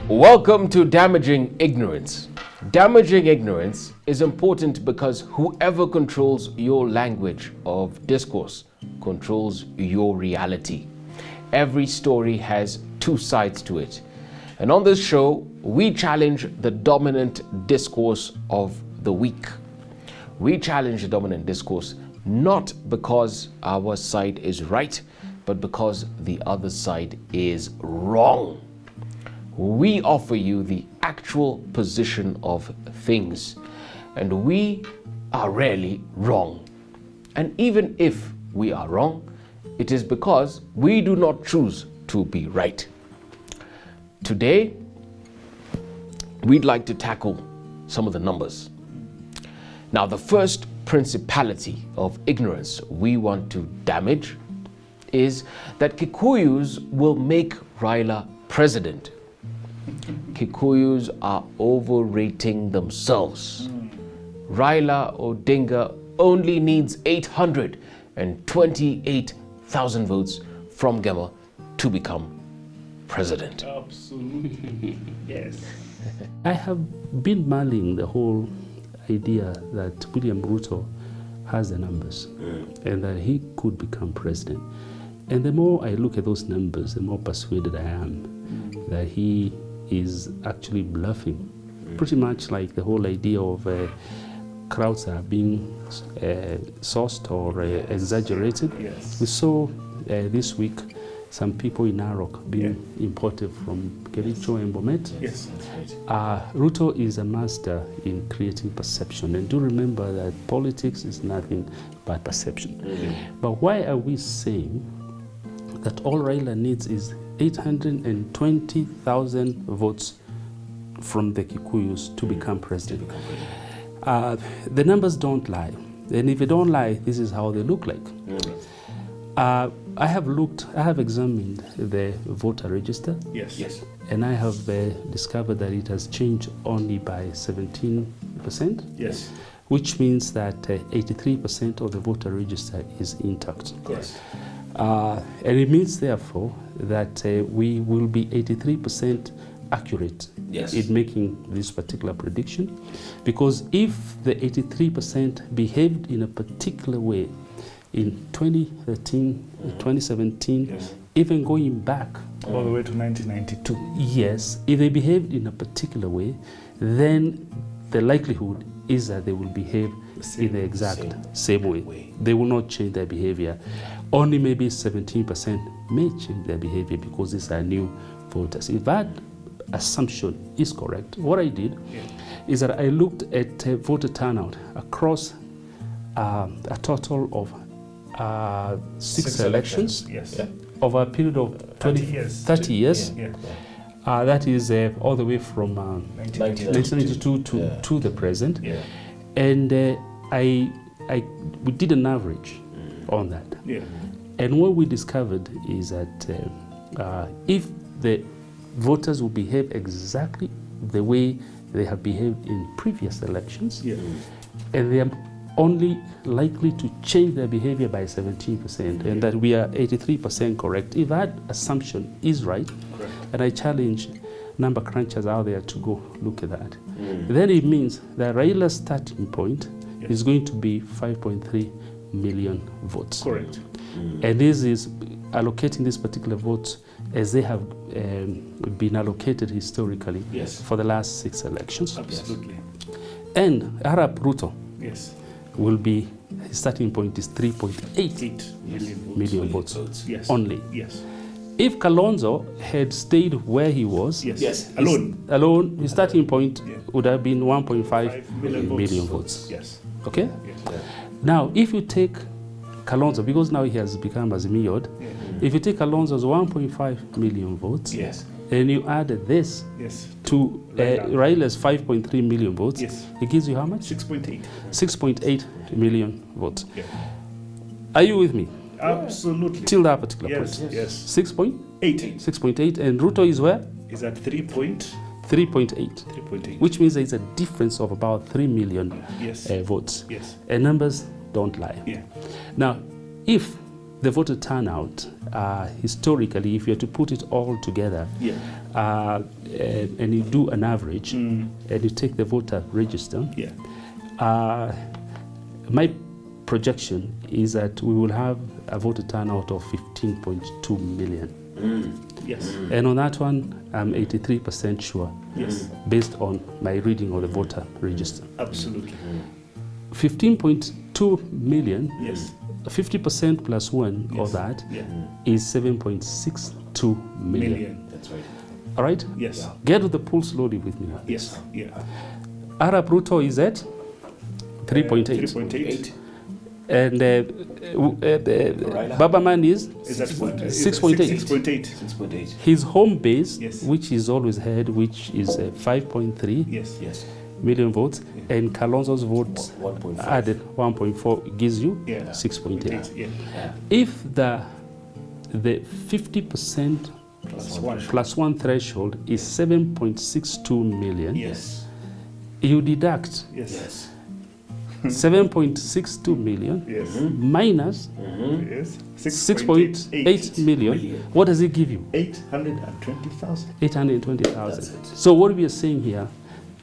Welcome to Damaging Ignorance. Damaging ignorance is important because whoever controls your language of discourse controls your reality. Every story has two sides to it. And on this show, we challenge the dominant discourse of the week. We challenge the dominant discourse not because our side is right, but because the other side is wrong. We offer you the actual position of things, and we are rarely wrong. And even if we are wrong, it is because we do not choose to be right. Today, we'd like to tackle some of the numbers. Now, the first principality of ignorance we want to damage is that Kikuyus will make RAILA president. Kikuyus are overrating themselves. RAILA Odinga only needs 828,000 votes from GEMA to become president. Absolutely, yes. I have been mulling the whole idea that William Ruto has the numbers and that he could become president. And the more I look at those numbers, the more persuaded I am that he is actually bluffing. Pretty much like the whole idea of crowds are being sourced or exaggerated. Yes. We saw this week some people in Narok being imported from Kericho and Bomet. Yes. Ruto is a master in creating perception. And do remember that politics is nothing but perception. But why are we saying that all RAILA needs is 820,000 votes from the Kikuyus to become president? The numbers don't lie. And if they don't lie, this is how they look like. I have examined the voter register. Yes. And I have discovered that it has changed only by 17%. Yes. Which means that 83% of the voter register is intact. Yes. And it means, therefore, that we will be 83% accurate in making this particular prediction. Because if the 83% behaved in a particular way in 2013, 2017, even going back all the way to 1992. Yes, if they behaved in a particular way, then the likelihood is that they will behave in the exact same way. They will not change their behavior. Only maybe 17% may change their behavior because these are new voters. If that assumption is correct, what I did is that I looked at voter turnout across a total of 6 elections over a period of 30 years. That is all the way from 1992 to the present. And we did an average on that. And what we discovered is that if the voters will behave exactly the way they have behaved in previous elections, and they are only likely to change their behavior by 17%, and that we are 83% correct. If that assumption is right, and I challenge number crunchers out there to go look at that, then it means that RAILA's starting point is going to be 5.3 million votes. Correct. And this is allocating these particular votes as they have been allocated historically for the last 6 elections. Absolutely. And Arab Ruto will be, his starting point is 3.8 million votes only. If Kalonzo had stayed where he was, alone, his starting point would have been 1.5 million votes. Okay? Now, if you take Kalonzo, because now he has become Azimio, if you take Kalonzo's 1.5 million votes, and you add this to RAILA's 5.3 million votes, it gives you how much? 6.8. 6.8 million votes. Are you with me? Absolutely. Till that particular point. 6.8. 6.8. And Ruto is where? Is at 3.8. 3.8. Which means there is a difference of about 3 million votes. And numbers don't lie. Now, if the voter turnout, historically, if you are to put it all together, and you do an average, and you take the voter register, my projection is that we will have a voter turnout of 15.2 million. Yes. And on that one, I'm 83% sure, based on my reading of the voter register. Absolutely. 15.2 million, Yes. 50% plus one of that is 7.62 million. That's right. All right? Yes. Get with the pool slowly with me. Yes. Yeah. Arab Ruto is at 3.8. 3.8. And Babaman is that 6.8. 6.8. 6.8. His home base, Yes. which is always ahead, which is 5.3 Yes. million votes, and Kalonzo's votes 1.5. added 1.4 gives you 6.8. If the 50% plus one threshold is 7.62 million, Yes. you deduct Yes. 7.62 million Yes. minus Yes. 6.8 million. What does it give you? 820,000. 820,000. That's it. So what we are saying here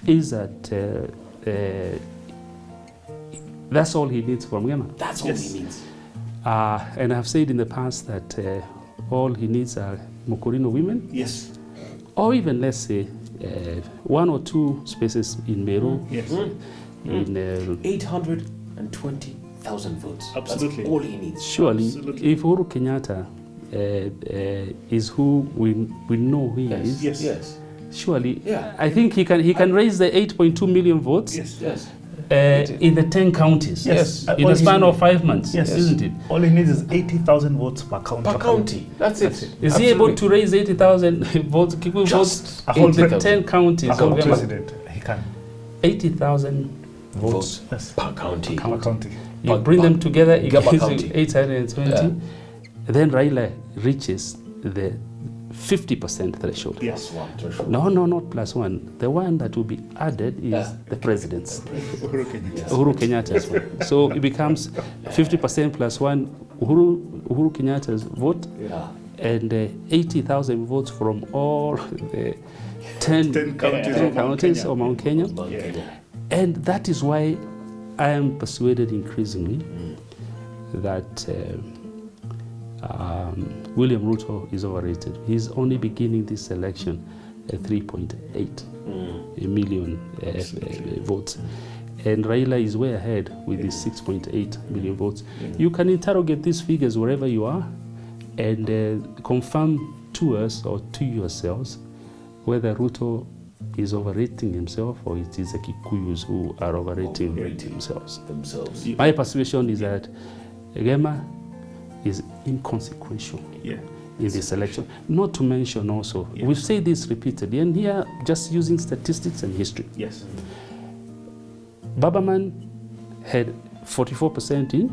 is that that's all he needs from GEMA. That's all he needs. And I've said in the past that all he needs are Mokorino women, Yes. or even, let's say, 1 or 2 spaces in Meru, Yes. in 820,000 votes. Absolutely. That's all he needs. surely, Absolutely. if Uhuru Kenyatta is who we know he is, Yes. Yes. surely, Yeah. I think he can raise the 8.2 million votes Yes. Yes. in the 10 counties Yes. in the span of 5 months, Yes. isn't it? All he needs is 80,000 votes per county. Per county. That's it. Is he able to raise 80,000 votes, Kikuyu votes Just a whole in the 80,000. 10 counties A of whole Gema? president. He can. 80,000 votes. Votes Yes. per county. Per county. You But- bring but them together, it Gema gives County. you 820. Yeah. Then Raila reaches the 50% threshold. Yes. One threshold. No, not plus one. The one that will be added is the president's, Uhuru Kenyatta. Uhuru Kenyatta's one. So it becomes 50% plus one, Uhuru Kenyatta's vote, Yeah. and 80,000 votes from all the 10 counties of Mount Kenya. Yeah. And that is why I am persuaded increasingly that William Ruto is overrated. He's only beginning this election at 3.8 million votes. And Raila is way ahead with his 6.8 million votes. You can interrogate these figures wherever you are and confirm to us or to yourselves whether Ruto is overrating himself or it is the Kikuyus who are overrating themselves. My persuasion is that GEMA is inconsequential in this election. Not to mention also, we've said this repeatedly, and here just using statistics and history. Yes. Babaman had 44% in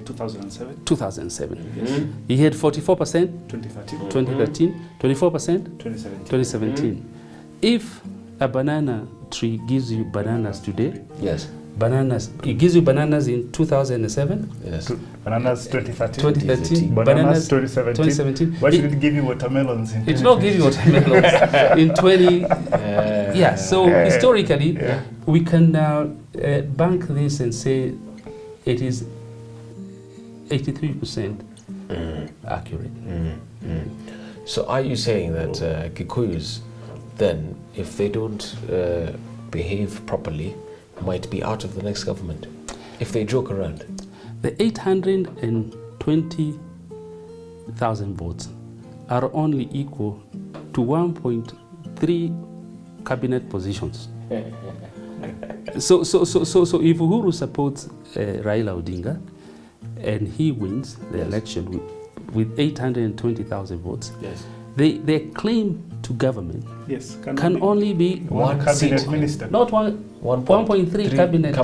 2007. 2007. Yes. He had 44% 2013. 2013, 24% 2017. 2017. If a banana tree gives you bananas today, Yes. it gives you bananas in 2007, Yes. Bananas 2013. 2013, Bananas 2017. 2017. Why should it give you watermelons in It will not give you watermelons in 20. So historically, we can now bank this and say it is 83% accurate. So are you saying that Kikuyus, then, if they don't behave properly, might be out of the next government if they joke around? The 820,000 votes are only equal to 1.3 cabinet positions. So if Uhuru supports Raila Odinga and he wins the election with 820,000 votes, their claim to government can only be one cabinet minister. Not 1.3 cabinet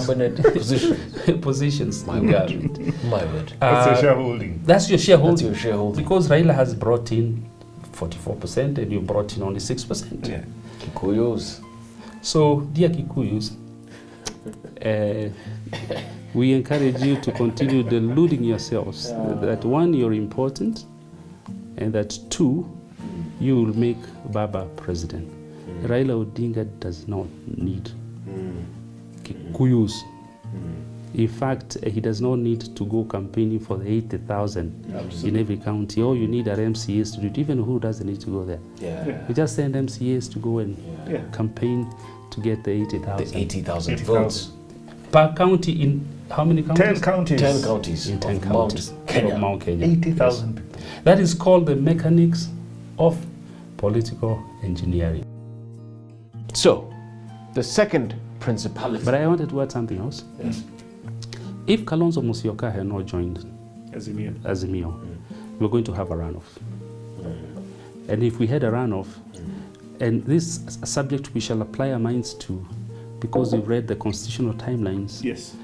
positions. My word. My word. That's your shareholding. That's your shareholding. That's your shareholding. Because Raila has brought in 44% and you brought in only 6%. Yeah. Kikuyus. So, dear Kikuyus, We encourage you to continue deluding yourselves that one, you're important, and that two, you will make Baba president. Raila Odinga does not need Kikuyus. In fact, he does not need to go campaigning for the 80,000 in every county. All you need are MCAs to do it. Even who doesn't need to go there. You just send MCAs to go and campaign to get the 80,000. The 80,000 votes. Per county in how many counties? 10 counties. 10 counties. In 10 of counties. Mount Kenya. 80,000 people. That is called the mechanics of political engineering. So, the second principality. But I wanted to add something else. Yes. If Kalonzo Musyoka had not joined Azimio. we're going to have a runoff. And if we had a runoff, and this is a subject we shall apply our minds to, because we've read the constitutional timelines Yes.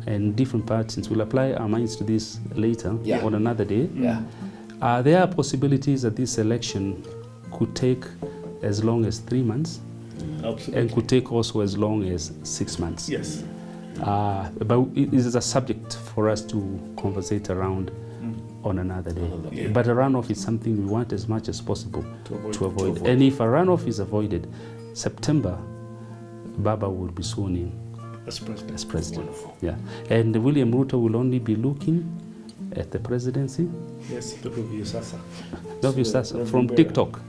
and different parts, we'll apply our minds to this later on another day. Yeah. There are possibilities that this election could take as long as 3 months Absolutely. and could take also as long as 6 months. Yes. But it is a subject for us to conversate around on another day. Yeah. But a runoff is something we want as much as possible to avoid. To avoid. And if a runoff is avoided, September, Baba will be sworn in As president. as president. Wonderful. Yeah. And William Ruto will only be looking at the presidency. Yes, to review Sasa. Love you, Sasa, from TikTok.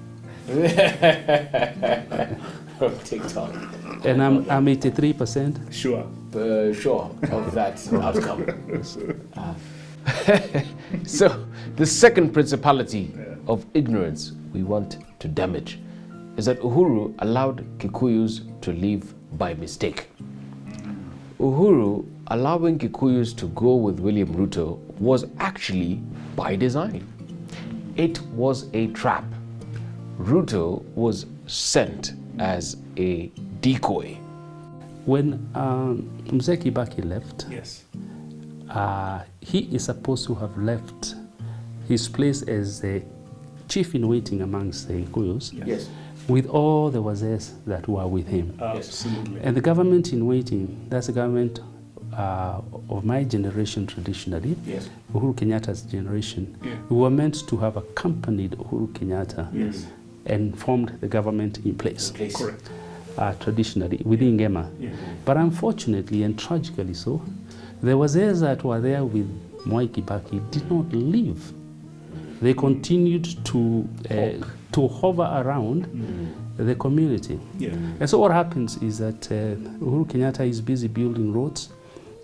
From TikTok. And I'm 83%. Sure. Sure of that outcome. So, the second principality of ignorance we want to damage is that Uhuru allowed Kikuyus to leave by mistake. Uhuru allowing Kikuyus to go with William Ruto was actually by design. It was a trap. Ruto was sent as a decoy. When Mzee Kibaki left, Yes. he is supposed to have left his place as the chief in waiting amongst the Kikuyus Yes. with all the wazees that were with him. Absolutely. And the government in waiting, that's the government of my generation traditionally, Yes. Uhuru Kenyatta's generation, Yeah. we were meant to have accompanied Uhuru Kenyatta Yes. and formed the government in place. Correct. Traditionally within GEMA. Yeah. But unfortunately and tragically so, the wazees that were there with Mwai Kibaki did not leave. They continued to hover around the community. Yeah. And so what happens is that Uhuru Kenyatta is busy building roads,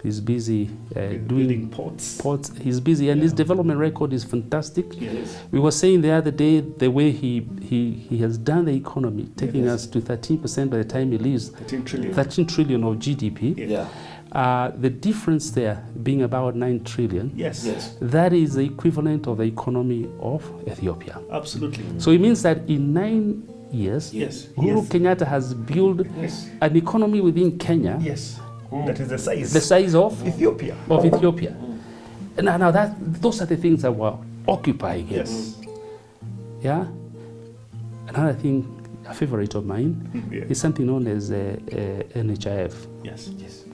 he's busy doing Building ports. he's busy, and his development record is fantastic. Yes. We were saying the other day the way he has done the economy, taking us to 13% by the time he leaves, 13 trillion. 13 trillion of GDP. Yeah. The difference there being about 9 trillion, Yes. Yes. that is the equivalent of the economy of Ethiopia. Absolutely. So it means that in 9 years, Yes. Uhuru Yes. Kenyatta has built Yes. an economy within Kenya, Yes. That is the size. the size of Ethiopia. Ethiopia. And now those are the things that were occupying him. Yes. Yeah. Another thing, a favorite of mine, Yeah. is something known as NHIF. Yes. Yes.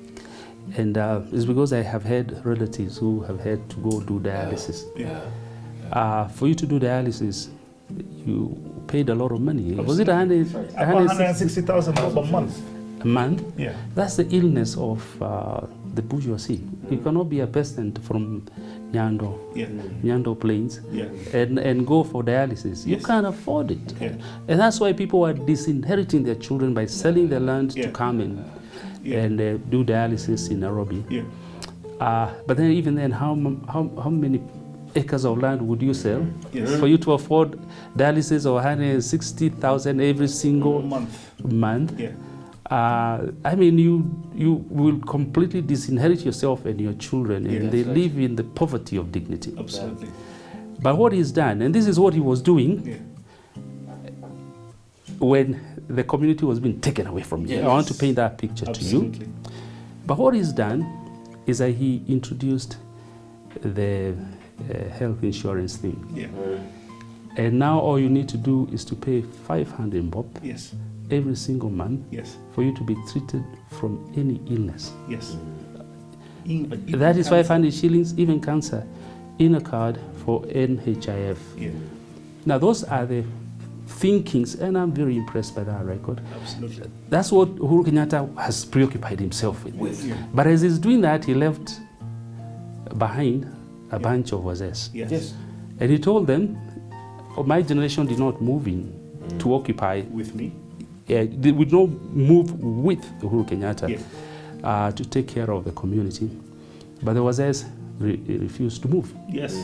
And it's because I have had relatives who have had to go do dialysis. Yeah. For you to do dialysis, you paid a lot of money. Was it About 160 160,000 a month. a month? Yeah. That's the illness of the bourgeoisie. You cannot be a peasant from Yeah. Nyando Plains Yeah. and go for dialysis. You Yes. can't afford it. Yeah. And that's why people are disinheriting their children by selling their land Yeah. to come Yeah. and do dialysis in Nairobi. Yeah. But then even then, how many acres of land would you sell Yes. for you to afford dialysis of 160,000 every single month? Yeah. I mean, you will completely disinherit yourself and your children, and Yeah, they that's right. live in the poverty of dignity. Absolutely. But what he's done, and this is what he was doing Yeah. when the community was being taken away from you. Yes. I want to paint that picture to you. Absolutely. But what he's done is that he introduced the health insurance thing. Yeah. And now all you need to do is to pay 500 bob Yes. every single month Yes. for you to be treated from any illness. Yes. That is 500 shillings, even cancer, in a card for NHIF. Yeah. Now, those are the thinkings, and I'm very impressed by that record. Absolutely. That's what Uhuru Kenyatta has preoccupied himself with. Yeah. But as he's doing that, he left behind a bunch of wazes. Yes. And he told them, my generation did not move in to occupy. With me. They would not move with Uhuru Kenyatta Yeah. to take care of the community. But the wazes refused to move. Yes.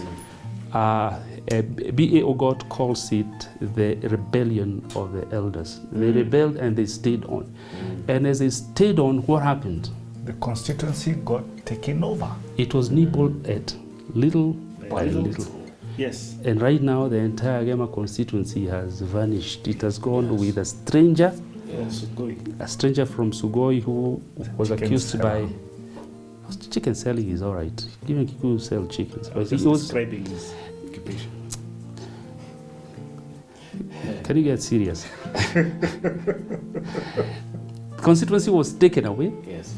B.A. Ogot calls it the rebellion of the elders. They rebelled and they stayed on. And as they stayed on, what happened? The constituency got taken over. It was nibbled at little by little. Yes. And right now, the entire GEMA constituency has vanished. It has gone with a stranger, a stranger from Sugoi who was accused by... Chicken selling is all right. Even Kikuyu sell chickens. But he was describing his occupation. Can you get serious? Constituency was taken away. Yes.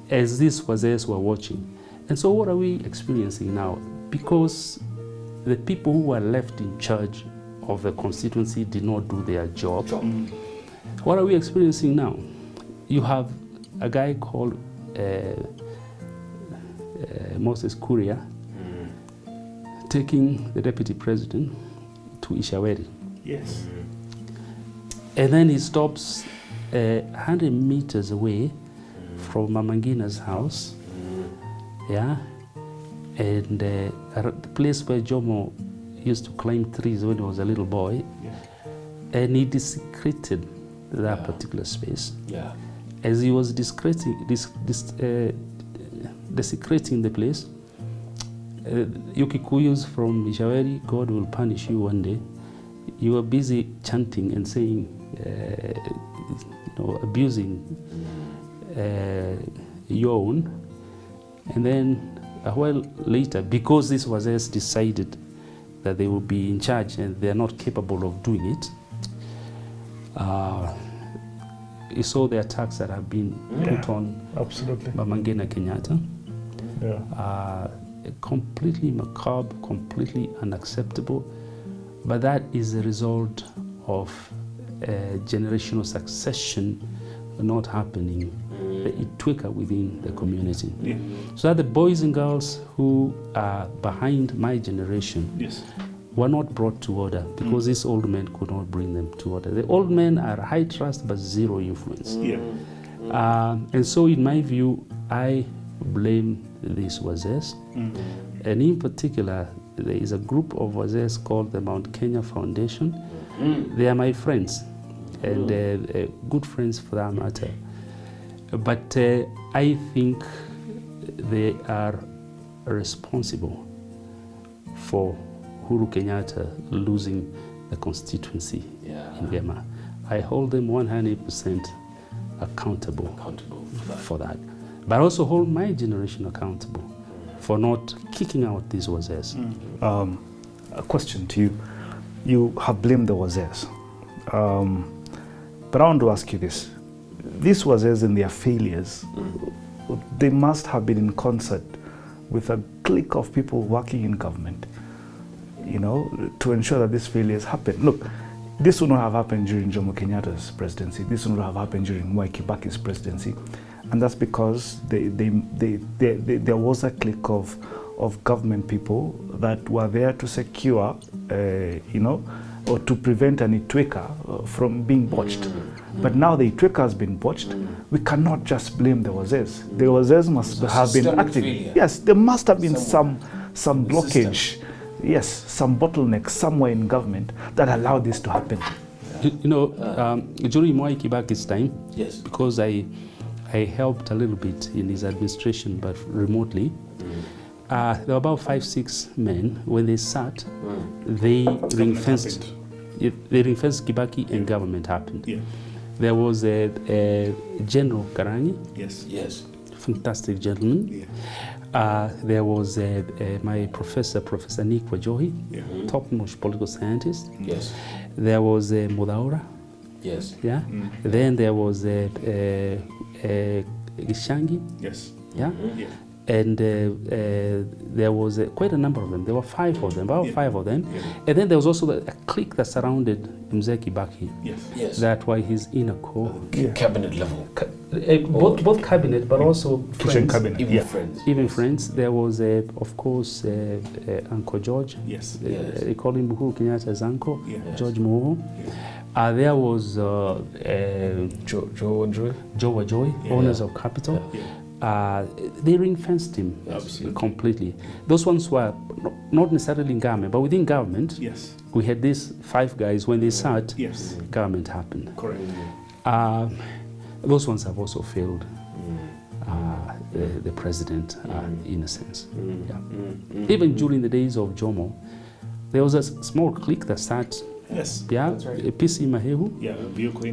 As these wazes were watching. And so what are we experiencing now? Because the people who were left in charge of the constituency did not do their job. What are we experiencing now? You have a guy called Moses Kuria taking the deputy president to Ishaweri. Yes. And then he stops 100 meters away from Mamangina's house. Yeah. And the place where Jomo used to climb trees when he was a little boy. Yeah. And he desecrated that particular space. Yeah. As he was desecrating the place, Yukikuyus from Ishaweri, God will punish you one day. You were busy chanting and saying, abusing your own. And then a while later, because this was decided that they will be in charge and they are not capable of doing it, you saw the attacks that have been put on Mamangina Kenyatta. Completely macabre, completely unacceptable. But that is a result of generational succession not happening, the itweka within the community. Yeah. So that the boys and girls who are behind my generation were not brought to order because these old men could not bring them to order. The old men are high trust but zero influence. And so in my view, I blame these wazes. And in particular, there is a group of wazes called the Mount Kenya Foundation. They are my friends and good friends for that matter. But I think they are responsible for Uhuru Kenyatta losing the constituency in GEMA. I hold them 100% accountable for that. But I also hold my generation accountable for not kicking out these wazes. A question to you. You have blamed the wazes. But I want to ask you this. These wazes and their failures, they must have been in concert with a clique of people working in government, to ensure that these failures happen. Look, this would not have happened during Jomo Kenyatta's presidency. This would not have happened during Mwai Kibaki's presidency. And that's because there was a clique of government people that were there to secure, or to prevent an itweka from being botched. But now the itweka has been botched. We cannot just blame the wazes. The wazes must have been acting. Failure. Yes, there must have been some blockage. Yes, some bottleneck somewhere in government that allowed this to happen. During Mwai Kibaki's time, Yes. because I helped a little bit in his administration, but remotely. There were about 5-6 men. When they sat, they ring-fenced Kibaki and government happened. Yeah. There was a General Karangi, Yes. fantastic gentleman. There was my professor, Professor Nick Wajohi, top-notch political scientist. Yes. There was Mudaura. Yes. Yeah. Then there was Gishangi. Yes. Yeah? And there was quite a number of them. There were 5 of them, about 5 of them. And then there was also a clique that surrounded Mzee Kibaki. Yes. That were his inner core. Cabinet level. Both cabinet, but also Kitchen friends. cabinet. Even friends. Even friends. There was, of course, Uncle George. Yes. They call him Uhuru Kenyatta's uncle, Yes. George Moho. There was Joe and Joy. Joe Wajoy, owners of Capital. They ring-fenced him completely. Those ones were not necessarily in government, but within government, we had these 5 guys. When they sat, government happened. Correct. Those ones have also failed the president in a sense. Even during the days of Jomo, there was a small clique that sat. Yes. That's right. PC Mahehu. Yeah, Bioko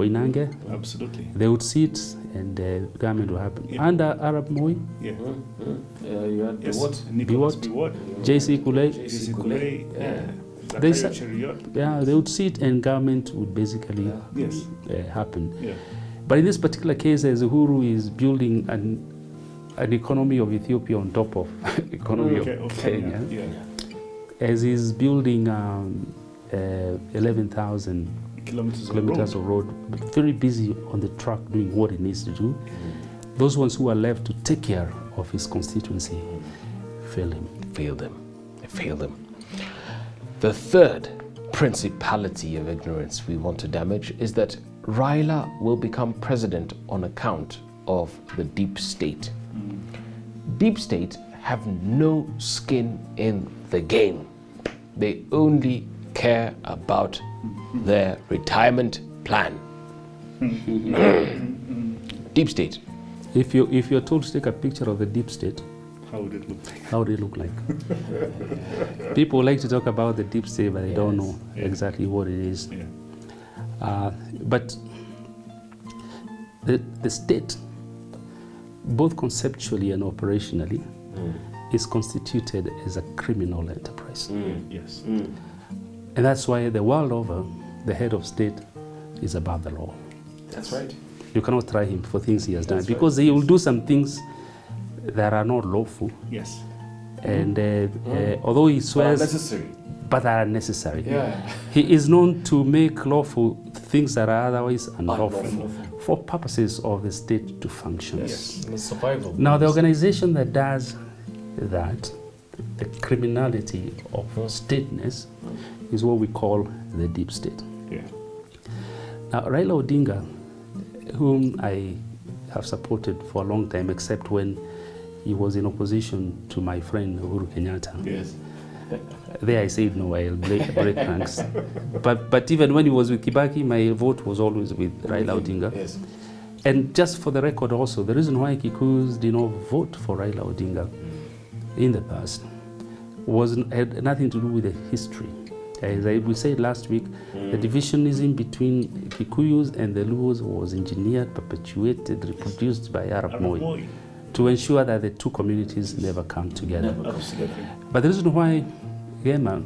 Inange. Absolutely. They would sit and the government would happen. Under Arab Moi. Yeah. You had Biwot. JC Kule. JC Kule. They would sit and government would basically happen. Yeah. But in this particular case, Uhuru is building an economy of Ethiopia on top of economy of Kenya. As he's building 11,000 kilometers of road, very busy on the track doing what he needs to do. Those ones who are left to take care of his constituency failed him. The third principality of ignorance we want to damage is that RAILA will become president on account of the deep state. Deep state have no skin in the game. They only care about their retirement plan. Deep state. If you're told to take a picture of the deep state, how would it look like? How would it look like? People like to talk about the deep state, but they don't know exactly what it is. But the state, both conceptually and operationally, is constituted as a criminal enterprise. And that's why the world over, the head of state is above the law. That's right. You cannot try him for things he has done, because he will do some things that are not lawful. And although he swears, but are necessary. He is known to make lawful things that are otherwise unlawful for purposes of the state to function. Survival. Now, the organization that does that, the criminality of stateness, is what we call the deep state. Now, Raila Odinga, whom I have supported for a long time, except when he was in opposition to my friend Uhuru Kenyatta. There I said no, I'll break ranks. But even when he was with Kibaki, my vote was always with Raila Odinga. And just for the record also, the reason why Kikuyus did not vote for Raila Odinga in the past had nothing to do with the history. As we said last week, the divisionism between Kikuyus and the Luos was engineered, perpetuated, reproduced by Arab Moi to ensure that the two communities never come together. But the reason why GEMA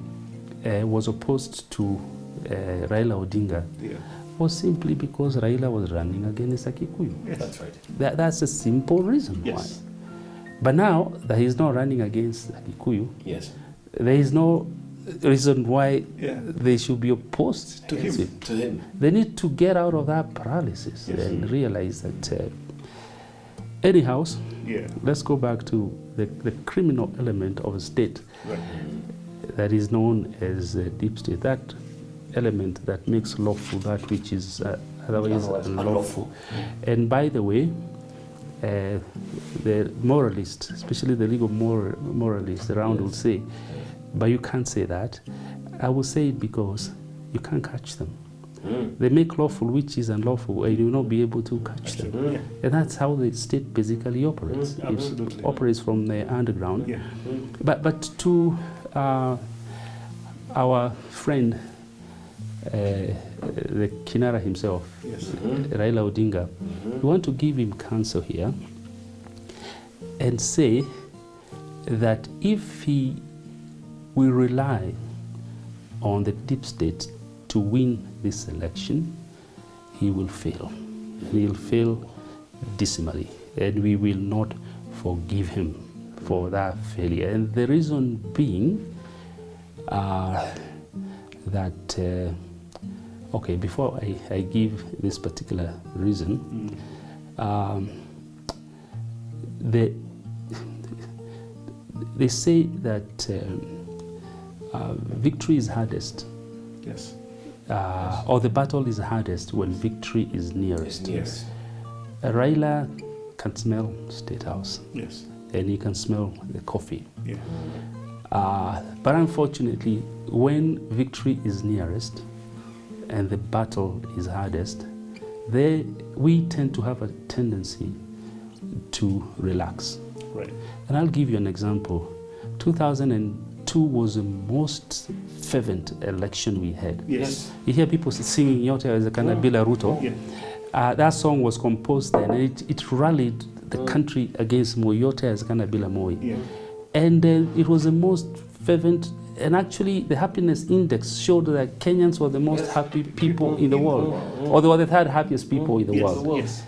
was opposed to Raila Odinga was simply because Raila was running against a Kikuyu. That's right. That's a simple reason why. But now that he's not running against a Kikuyu, there is no reason why they should be opposed to him. They need to get out of that paralysis and realize that anyhow, let's go back to the criminal element of a state that is known as deep state, that element that makes lawful that which is otherwise unlawful. And by the way, the moralists, especially the legal moralists around will say, but you can't say that. I will say it because you can't catch them. They make lawful which is unlawful, and you will not be able to catch them. And that's how the state basically operates. It operates from the underground. But to our friend, the Kinara himself, Raila Odinga, we want to give him counsel here and say that if he will rely on the deep state to win this election, he will fail. He will fail dismally, and we will not forgive him for that failure. And the reason being that, okay, before I give this particular reason, they say that victory is hardest. Yes. Or the battle is hardest when victory is nearest. Yes. RAILA can smell State House. Yes. And he can smell the coffee. Yeah. But unfortunately, when victory is nearest and the battle is hardest, we tend to have a tendency to relax. Right. And I'll give you an example. 2002 was the most fervent election we had. Yes. You hear people singing Yote Wezekana Bila Ruto. Yeah. That song was composed then, and it rallied the country against Moi, Yote Wezekana Bila Moi. Yeah. And it was the most fervent, and actually the happiness index showed that Kenyans were the most happy people in the world, or they were the third happiest people in the world. Yes.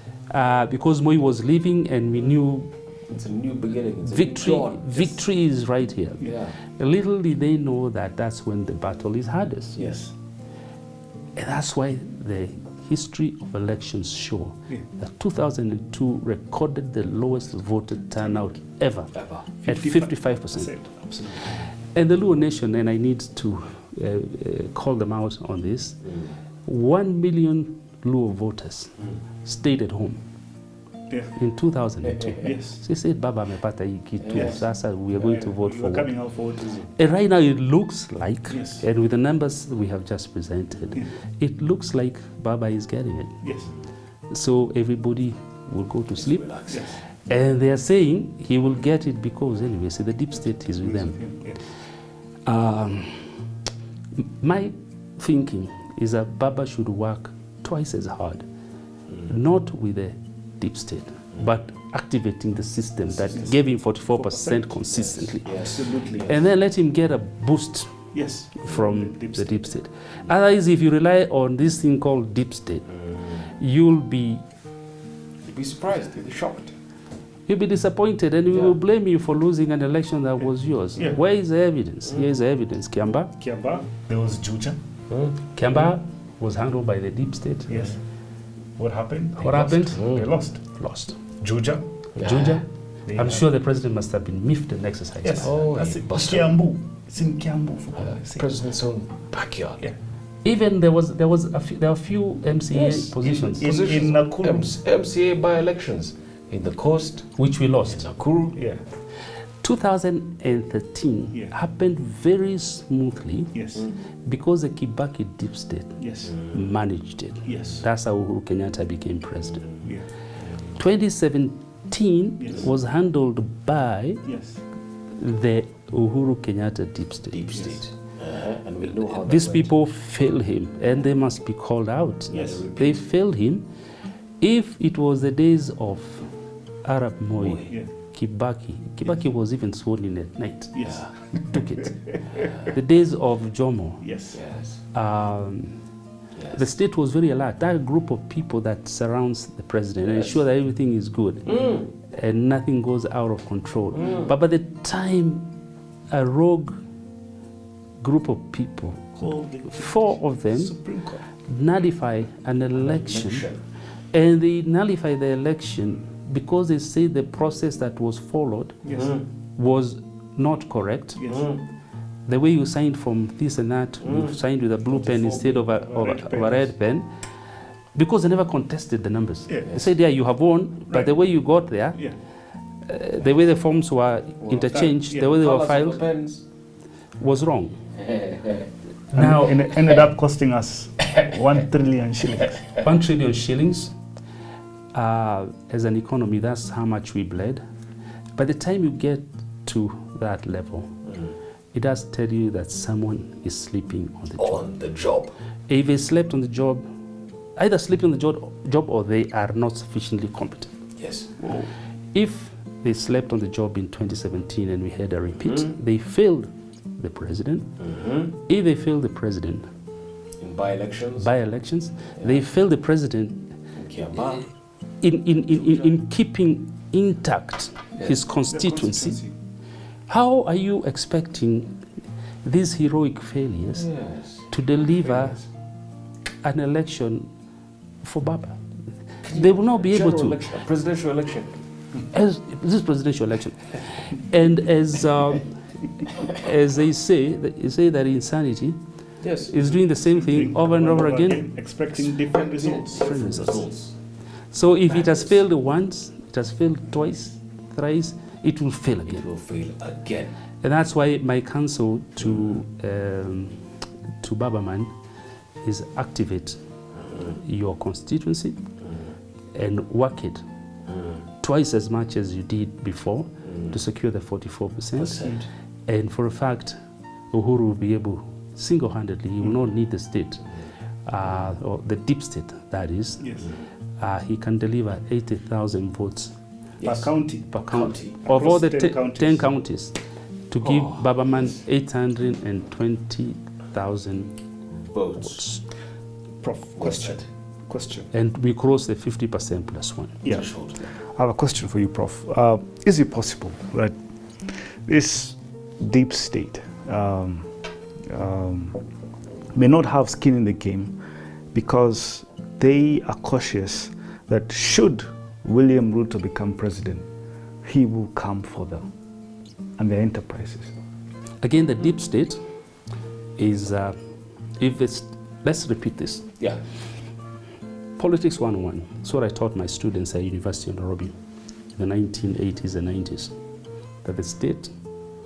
Because Moi was leaving, and we knew It's a new beginning. It's victory, a new dawn. victory is right here. Yeah. Little did they know that that's when the battle is hardest. Yes. And that's why the history of elections show that 2002 recorded the lowest voter turnout ever. At 55%. Absolutely. And the Luo Nation, and I need to call them out on this, 1 million Luo voters stayed at home in 2002. Yes. They said, Baba amepata hii kitu, sasa we are going to vote for coming what? out for autism. And right now it looks like, Yes. and with the numbers we have just presented, it looks like Baba is getting it. Yes. So everybody will go to sleep. Yes. And they are saying he will get it because anyway, see, the deep state is with them. My thinking is that Baba should work twice as hard, not with the deep state, but activating the system that gave him 44% consistently. Absolutely. And then let him get a boost Yes. from the deep state. Otherwise, if you rely on this thing called deep state, you'll be surprised, you'll be shocked. You'll be disappointed, and we will blame you for losing an election that was yours. Yeah. Where is the evidence? Here is the evidence. Kiamba. There was Juja. Kiamba was handled by the deep state. Yes. What happened? What happened? They lost. Lost. Juja. Juja. I'm sure the president must have been miffed and exercised. Yes. That's it. Buster. Kiambu. It's in Kiambu. For God's sake. President's own backyard. Yeah. Even there were a few MCA positions In Nakuru. MCA by-elections in the coast, which we lost. Nakuru. Yeah. 2013 happened very smoothly Yes. because the Kibaki deep state Yes. managed it. Yes. That's how Uhuru Kenyatta became president. Yeah. 2017 was handled by the Uhuru Kenyatta deep state. Deep state. And we know how that These went. people failed him, and they must be called out. Yes. They failed him. If it was the days of Arab Moi, Kibaki was even sworn in at night. Yes. Took it. The days of Jomo, Yes. the state was very alert. That group of people that surrounds the president and ensure that everything is good and nothing goes out of control. But by the time a rogue group of people, 4 of them, nullify an election, and they nullify the election because they say the process that was followed was not correct. The way you signed from this and that, you signed with a blue pen instead of a red pen, because they never contested the numbers. They said, yeah, you have won, but the way you got there, the way the forms were interchanged, the way they were filed, was wrong. Now it ended up costing us 1 trillion shillings. 1 trillion shillings. As an economy, that's how much we bled. By the time you get to that level, it does tell you that someone is sleeping on the job. If they slept on the job, either sleeping on the job or they are not sufficiently competent. Yes. If they slept on the job in 2017 and we had a repeat, they failed the president. If they failed the president In by-elections. They failed the president in keeping intact his constituency, how are you expecting these heroic failures to deliver an election for Baba? They will not be able to. Election, presidential election. As this presidential election, and as they say that insanity is doing the same thing over and over again, expecting different results. different results. So if it has failed once, it has failed twice, thrice, it will fail again. It will fail again. And that's why my counsel to Baba Man is activate your constituency and work it twice as much as you did before to secure the 44%. And for a fact, Uhuru will be able, single-handedly, he will not need the state, or the deep state, that is. He can deliver 80,000 votes Per county. per county. Across Of all the 10 10 counties, to give Baba Man 820,000 votes. Prof, question. And we cross the 50% plus one. Yeah. I have a question for you, Prof. Is it possible that this deep state may not have skin in the game because they are cautious that should William Ruto become president, he will come for them and their enterprises? Again, the deep state is, let's repeat this. Yeah. Politics 101. That's what I taught my students at University of Nairobi in the 1980s and 90s. That the state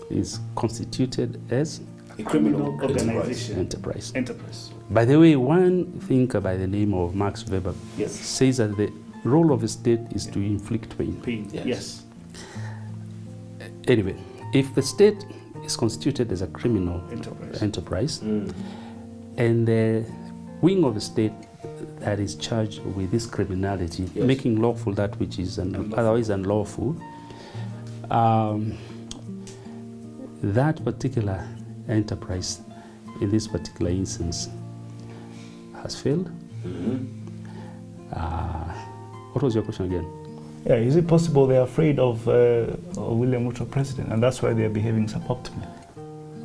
is constituted as A criminal organization. enterprise. By the way, one thinker by the name of Max Weber says that the role of the state is to inflict pain. Yes. Anyway, if the state is constituted as a criminal enterprise and the wing of the state that is charged with this criminality, making lawful that which is otherwise unlawful, that particular enterprise in this particular instance has failed. What was your question again? Yeah, is it possible they're afraid of William Ruto president and that's why they're behaving suboptimally?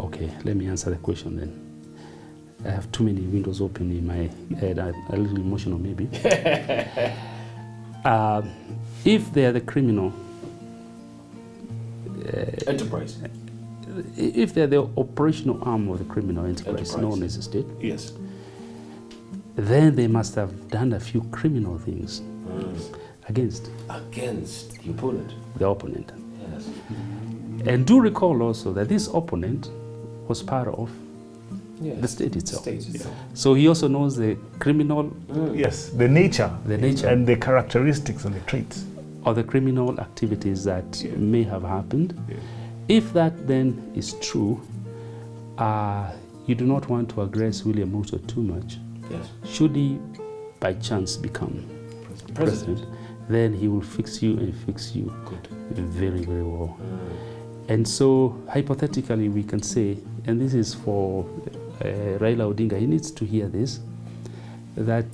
Okay, let me answer the question then. I have too many windows open in my head. I'm a little emotional maybe. If they are the criminal enterprise, if they're the operational arm of the criminal enterprise known as the state, then they must have done a few criminal things against the opponent. The opponent. Yes. And do recall also that this opponent was part of the state itself. So he also knows the criminal Yes, the nature and the characteristics and the traits of the criminal activities that may have happened. If that then is true, you do not want to aggress William Ruto too much. Should he by chance become president, then he will fix you and fix you very, very well. And so hypothetically we can say, and this is for Raila Odinga, he needs to hear this, that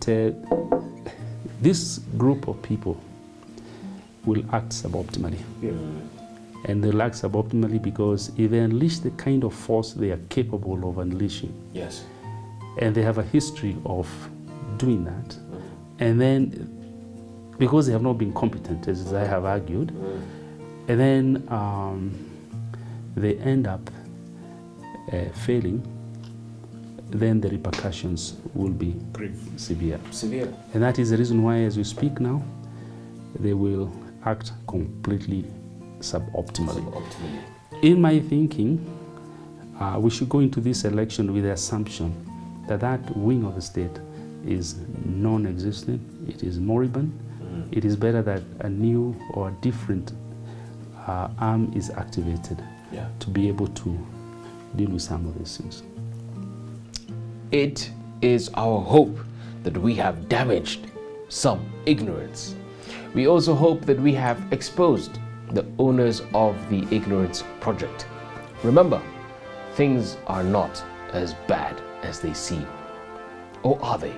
this group of people will act suboptimally. And they'll act suboptimally because if they unleash the kind of force they are capable of unleashing, and they have a history of doing that, and then because they have not been competent, as I have argued, and then they end up failing, then the repercussions will be severe. And that is the reason why, as we speak now, they will act completely suboptimally. In my thinking, we should go into this election with the assumption that that wing of the state is non-existent, it is moribund. It is better that a new or a different arm is activated to be able to deal with some of these things. It is our hope that we have damaged some ignorance. We also hope that we have exposed the owners of the ignorance project. Remember, things are not as bad as they seem. Or are they?